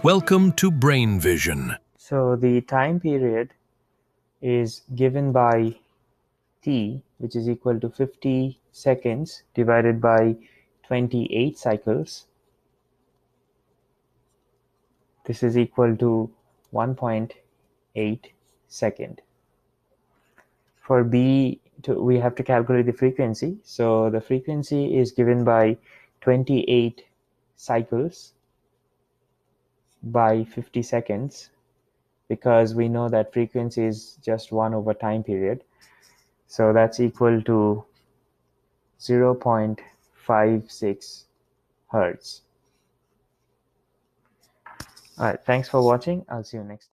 Welcome to Brain Vision. So the time period is given by t, which is equal to 50 seconds divided by 28 cycles. This is equal to 1.8 second. For b, we have to calculate the frequency. So the frequency is given by 28 cycles by 50 seconds, because we know that frequency is just 1 over time period. So that's equal to 0.56 hertz. All right, thanks for watching. I'll see you next time.